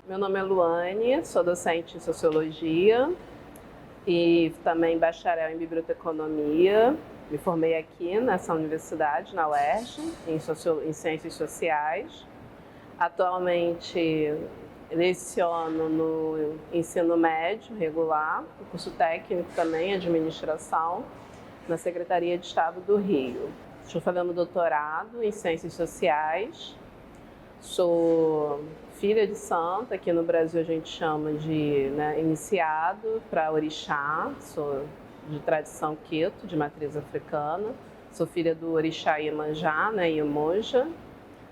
Meu nome é Luane, sou docente em Sociologia e também bacharel em Biblioteconomia. Me formei aqui nessa universidade, na UERJ, em Ciências Sociais. Atualmente leciono no ensino médio regular, no curso técnico também, Administração, na Secretaria de Estado do Rio. Estou fazendo doutorado em Ciências Sociais. Sou filha de santa, aqui no Brasil a gente chama de iniciado para orixá, sou de tradição queto, de matriz africana. Sou filha do orixá Iemanjá, Iemoja.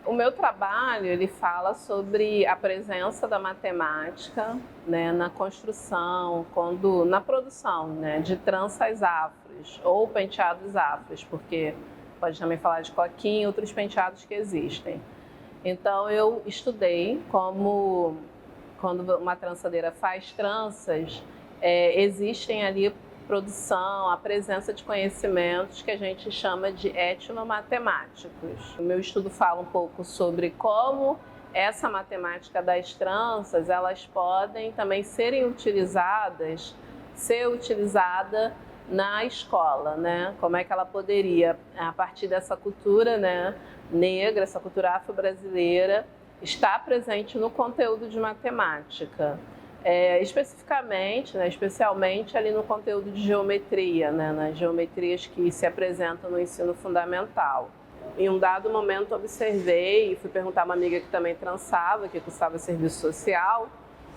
O meu trabalho, ele fala sobre a presença da matemática, na construção, na produção, de tranças afros ou penteados afros, porque pode também falar de coquinha e outros penteados que existem. Então eu estudei como, quando uma trançadeira faz tranças, existem ali produção, a presença de conhecimentos que a gente chama de etnomatemáticos. O meu estudo fala um pouco sobre como essa matemática das tranças, elas podem também ser utilizada na escola, Como é que ela poderia, a partir dessa cultura, negra, essa cultura afro-brasileira, estar presente no conteúdo de matemática. Especialmente ali no conteúdo de geometria, nas geometrias que se apresentam no ensino fundamental. Em um dado momento observei e fui perguntar a uma amiga que também trançava, que cursava serviço social,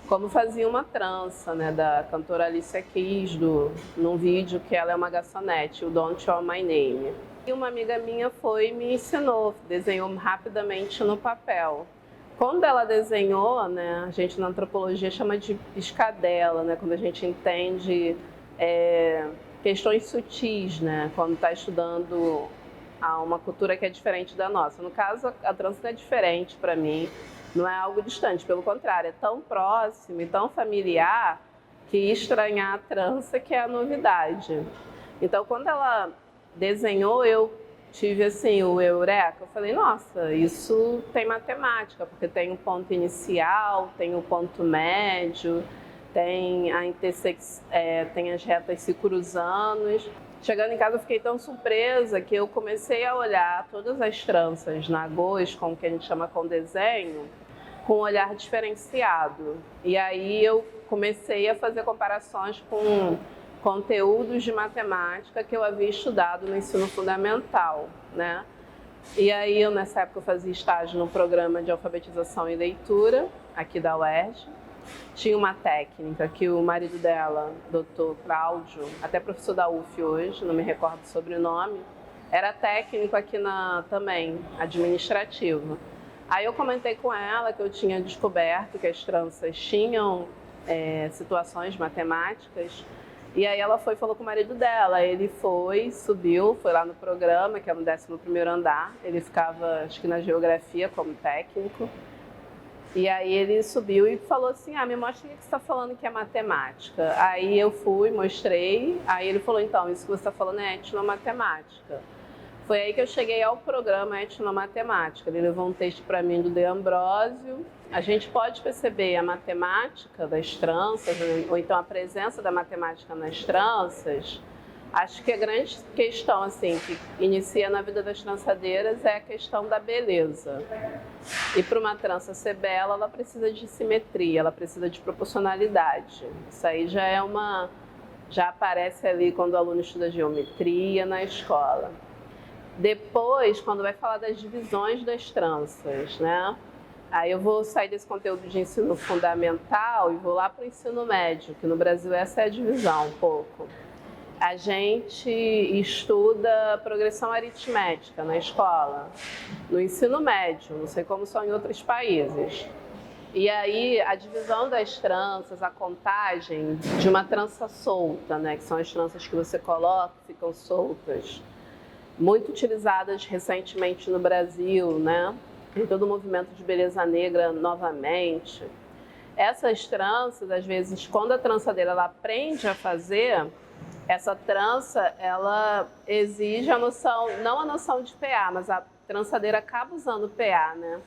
como fazia uma trança, da cantora Alicia Keys, num vídeo que ela é uma garçonete, o Don't Call My Name. E uma amiga minha foi e me ensinou, desenhou rapidamente no papel. Quando ela desenhou, a gente na antropologia chama de piscadela, quando a gente entende questões sutis, quando está estudando uma cultura que é diferente da nossa. No caso, a trança é diferente para mim, não é algo distante, pelo contrário, é tão próximo e tão familiar que estranhar a trança que é a novidade. Então, quando ela desenhou, eu tive assim o eureka, eu falei, nossa, isso tem matemática, porque tem um ponto inicial, tem o ponto médio, tem tem as retas se cruzando. Chegando em casa eu fiquei tão surpresa que eu comecei a olhar todas as tranças na Goes, como que a gente chama com desenho, com um olhar diferenciado. E aí eu comecei a fazer comparações com conteúdos de matemática que eu havia estudado no ensino fundamental, E aí, nessa época, eu fazia estágio no programa de alfabetização e leitura, aqui da UERJ. Tinha uma técnica que o marido dela, doutor Cláudio, até professor da UF hoje, não me recordo o sobrenome, era técnico aqui também, administrativo. Aí eu comentei com ela que eu tinha descoberto que as tranças tinham situações matemáticas. E aí ela falou com o marido dela, ele foi lá no programa, que era no 11º andar, ele ficava, acho que na geografia como técnico, e aí ele subiu e falou assim, me mostra o que você está falando que é matemática. Aí eu fui, mostrei, aí ele falou, então, isso que você está falando é etnomatemática. Foi aí que eu cheguei ao programa etnomatemática, ele levou um texto para mim do De Ambrósio. A gente pode perceber a matemática das tranças, ou então a presença da matemática nas tranças. Acho que a grande questão assim, que inicia na vida das trançadeiras é a questão da beleza. E para uma trança ser bela, ela precisa de simetria, ela precisa de proporcionalidade. Isso aí já aparece ali quando o aluno estuda geometria na escola. Depois, quando vai falar das divisões das tranças, Aí eu vou sair desse conteúdo de ensino fundamental e vou lá para o ensino médio, que no Brasil essa é a divisão um pouco. A gente estuda progressão aritmética na escola, no ensino médio, não sei como são em outros países. E aí a divisão das tranças, a contagem de uma trança solta, que são as tranças que você coloca e ficam soltas, muito utilizadas recentemente no Brasil, Tem todo o movimento de beleza negra novamente. Essas tranças, às vezes, quando a trançadeira ela aprende a fazer, essa trança, ela exige a noção, não a noção de PA, mas trançadeira acaba usando PA, né?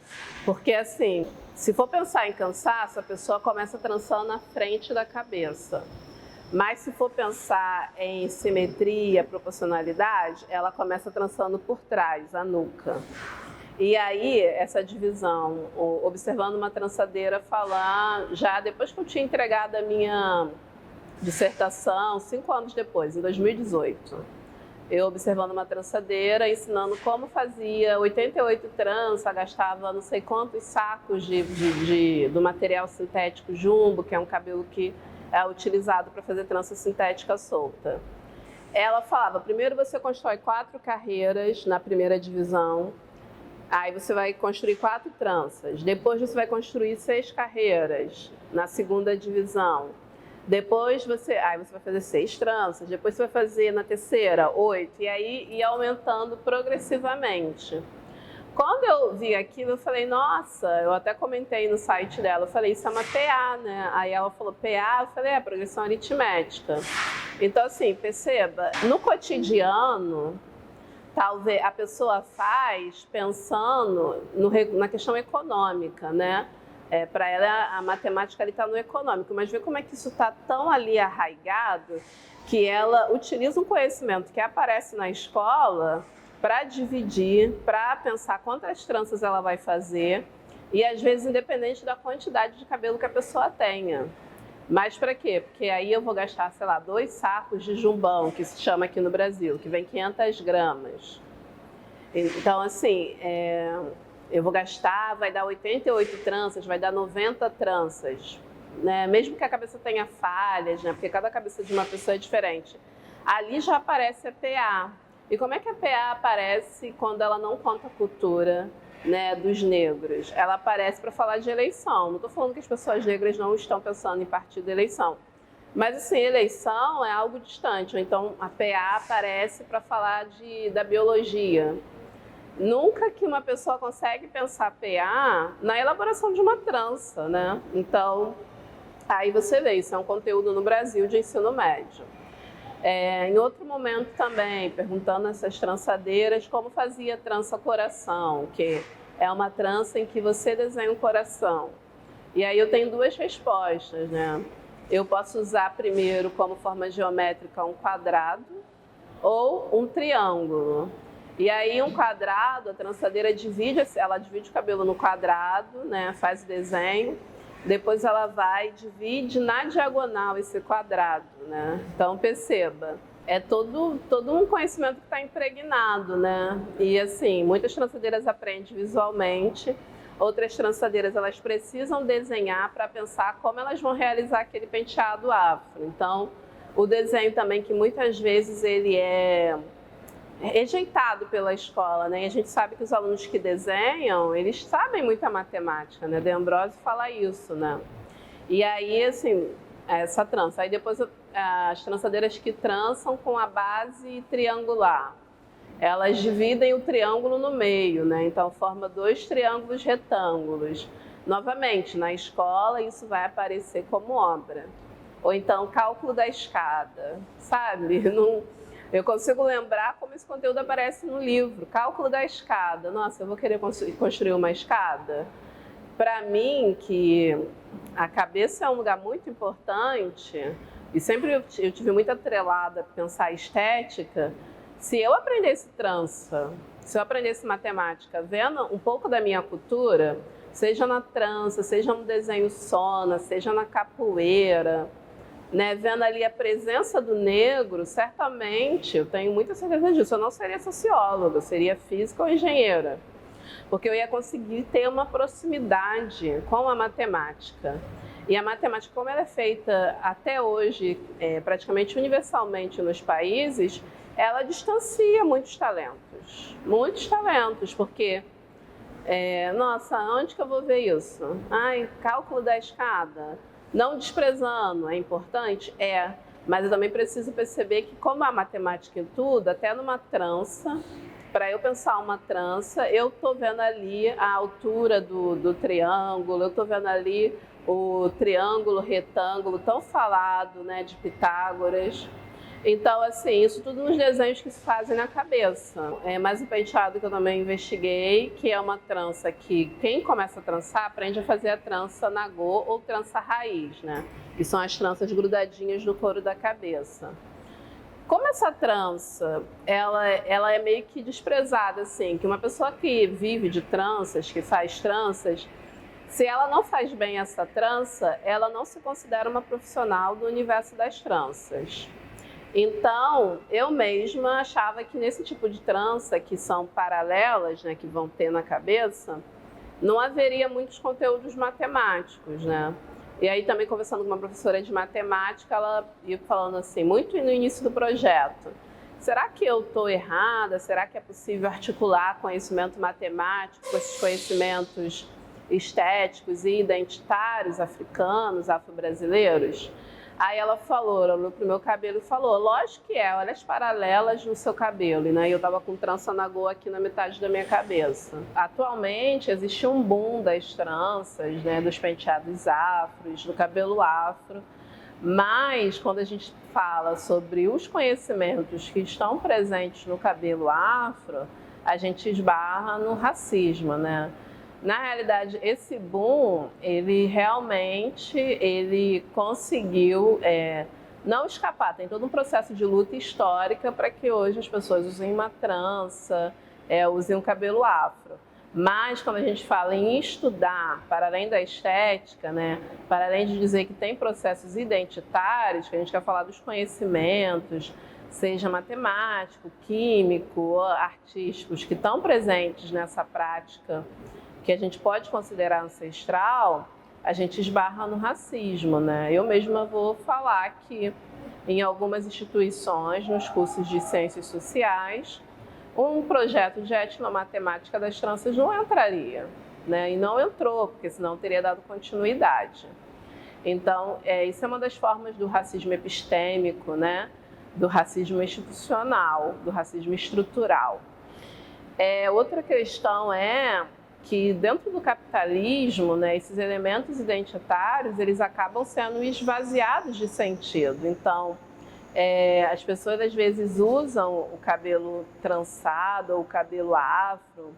Porque assim, se for pensar em cansaço, a pessoa começa trançando na frente da cabeça. Mas se for pensar em simetria, proporcionalidade, ela começa trançando por trás, a nuca. E aí, essa divisão, observando uma trançadeira falar, já depois que eu tinha entregado a minha dissertação, 5 anos depois, em 2018, eu observando uma trançadeira, ensinando como fazia 88 tranças, gastava não sei quantos sacos do material sintético jumbo, que é um cabelo que é utilizado para fazer trança sintética solta. Ela falava, primeiro você constrói 4 carreiras na primeira divisão, aí você vai construir 4 tranças, depois você vai construir 6 carreiras na segunda divisão, depois você vai fazer 6 tranças, depois você vai fazer na terceira 8, e aí ia aumentando progressivamente. Quando eu vi aquilo, eu falei, nossa, eu até comentei no site dela, eu falei, isso é uma PA, né? Aí ela falou, PA? Eu falei, progressão aritmética. Então, assim, perceba, no cotidiano, talvez a pessoa faz pensando na questão econômica, né? Para ela, a matemática está no econômico, mas vê como é que isso está tão ali arraigado que ela utiliza um conhecimento que aparece na escola para dividir, para pensar quantas tranças ela vai fazer e às vezes independente da quantidade de cabelo que a pessoa tenha. Mas para quê? Porque aí eu vou gastar, sei lá, 2 sacos de jumbão, que se chama aqui no Brasil, que vem 500 gramas. Então, assim, eu vou gastar, vai dar 88 tranças, vai dar 90 tranças, né? Mesmo que a cabeça tenha falhas, né? Porque cada cabeça de uma pessoa é diferente. Ali já aparece a PA. E como é que a PA aparece quando ela não conta a cultura, né, dos negros? Ela aparece para falar de eleição. Não estou falando que as pessoas negras não estão pensando em partido de eleição. Mas, assim, eleição é algo distante. Então, a PA aparece para falar da biologia. Nunca que uma pessoa consegue pensar PA na elaboração de uma trança, né? Então, aí você vê, isso é um conteúdo no Brasil de ensino médio. Em outro momento também, perguntando essas trançadeiras como fazia trança coração, que é uma trança em que você desenha um coração. E aí eu tenho 2 respostas, né? Eu posso usar primeiro como forma geométrica um quadrado ou um triângulo. E aí um quadrado, a trançadeira divide o cabelo no quadrado, né? Faz o desenho. Depois ela divide na diagonal esse quadrado, né? Então perceba, é todo um conhecimento que está impregnado, né? E assim, muitas trançadeiras aprendem visualmente, outras trançadeiras elas precisam desenhar para pensar como elas vão realizar aquele penteado afro. Então, o desenho também, que muitas vezes ele é rejeitado pela escola, né? E a gente sabe que os alunos que desenham, eles sabem muita matemática, né? De Ambrosio fala isso, né? E aí, assim, essa trança. Aí depois as trançadeiras que trançam com a base triangular, elas dividem o triângulo no meio, né? Então forma 2 triângulos retângulos. Novamente, na escola isso vai aparecer como obra. Ou então cálculo da escada, sabe? Eu consigo lembrar como esse conteúdo aparece no livro. Cálculo da escada. Nossa, eu vou querer construir uma escada? Para mim, que a cabeça é um lugar muito importante, e sempre eu tive muito atrelada a pensar estética, se eu aprendesse trança, se eu aprendesse matemática, vendo um pouco da minha cultura, seja na trança, seja no desenho sona, seja na capoeira, né, vendo ali a presença do negro, certamente, eu tenho muita certeza disso, eu não seria socióloga, eu seria física ou engenheira, porque eu ia conseguir ter uma proximidade com a matemática. E a matemática, como ela é feita até hoje, praticamente universalmente nos países, ela distancia muitos talentos, porque, nossa, onde que eu vou ver isso? Cálculo da escada. Não desprezando, é importante? Mas eu também preciso perceber que, como a matemática em tudo, até numa trança, para eu pensar uma trança, eu estou vendo ali a altura do triângulo, eu estou vendo ali o triângulo retângulo tão falado, né, de Pitágoras. Então, assim, isso tudo nos desenhos que se fazem na cabeça. Mais um penteado que eu também investiguei, que é uma trança que quem começa a trançar aprende a fazer a trança nagô ou trança raiz, né? Que são as tranças grudadinhas no couro da cabeça. Como essa trança, ela é meio que desprezada, assim, que uma pessoa que vive de tranças, que faz tranças, se ela não faz bem essa trança, ela não se considera uma profissional do universo das tranças. Então, eu mesma achava que nesse tipo de trança, que são paralelas, né, que vão ter na cabeça, não haveria muitos conteúdos matemáticos, né? E aí também conversando com uma professora de matemática, ela ia falando assim, muito no início do projeto, será que eu estou errada? Será que é possível articular conhecimento matemático com esses conhecimentos estéticos e identitários africanos, afro-brasileiros? Aí ela falou, ela olhou pro meu cabelo e falou, lógico que é, olha as paralelas no seu cabelo. E, né, eu tava com trança nagô aqui na metade da minha cabeça. Atualmente existe um boom das tranças, né, dos penteados afros, do cabelo afro. Mas quando a gente fala sobre os conhecimentos que estão presentes no cabelo afro, a gente esbarra no racismo, né? Na realidade, esse boom, ele conseguiu não escapar. Tem todo um processo de luta histórica para que hoje as pessoas usem uma trança, usem um cabelo afro. Mas quando a gente fala em estudar, para além da estética, né, para além de dizer que tem processos identitários, que a gente quer falar dos conhecimentos, seja matemático, químico, artísticos, que estão presentes nessa prática que a gente pode considerar ancestral, a gente esbarra no racismo, né? Eu mesma vou falar que em algumas instituições, nos cursos de ciências sociais, um projeto de etnomatemática das tranças não entraria, né? E não entrou, porque senão teria dado continuidade. Então, isso é uma das formas do racismo epistêmico, né? Do racismo institucional, do racismo estrutural. Outra questão é que dentro do capitalismo, né, esses elementos identitários, eles acabam sendo esvaziados de sentido. Então, as pessoas às vezes usam o cabelo trançado ou o cabelo afro,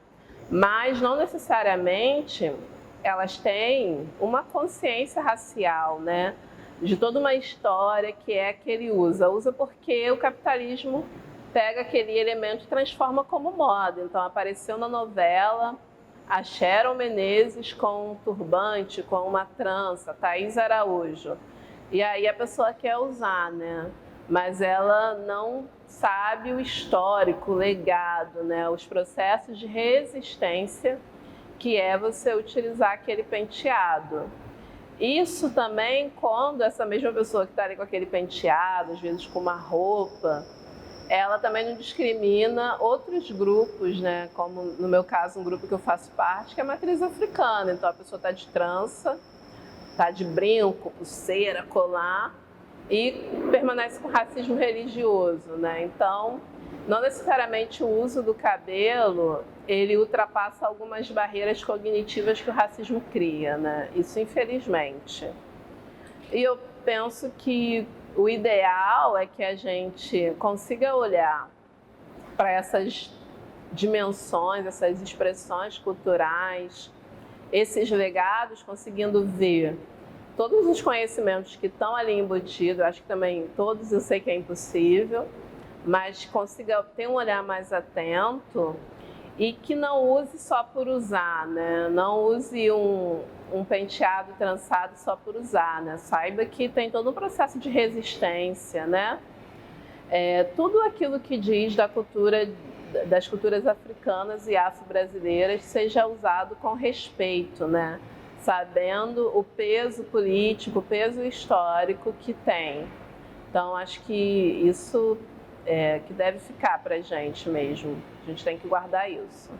mas não necessariamente elas têm uma consciência racial, né, de toda uma história que ele usa. Usa porque o capitalismo pega aquele elemento e transforma como moda. Então, apareceu na novela a Sharon Menezes com um turbante, com uma trança, Thaís Araújo. E aí a pessoa quer usar, né? Mas ela não sabe o histórico, o legado, né? Os processos de resistência que é você utilizar aquele penteado. Isso também quando essa mesma pessoa que está ali com aquele penteado, às vezes com uma roupa, ela também não discrimina outros grupos, né? Como no meu caso, um grupo que eu faço parte, que é a matriz africana. Então a pessoa está de trança, está de brinco, pulseira, colar e permanece com racismo religioso, né? Então, não necessariamente o uso do cabelo, ele ultrapassa algumas barreiras cognitivas que o racismo cria, né? Isso infelizmente. E eu penso que o ideal é que a gente consiga olhar para essas dimensões, essas expressões culturais, esses legados, conseguindo ver todos os conhecimentos que estão ali embutidos. Acho que também todos eu sei que é impossível, mas consiga ter um olhar mais atento e que não use só por usar, né? Não use um penteado trançado só por usar, né? Saiba que tem todo um processo de resistência, né? Tudo aquilo que diz das culturas africanas e afro-brasileiras seja usado com respeito, né? Sabendo o peso político, o peso histórico que tem. Então, acho que isso que deve ficar para a gente mesmo. A gente tem que guardar isso.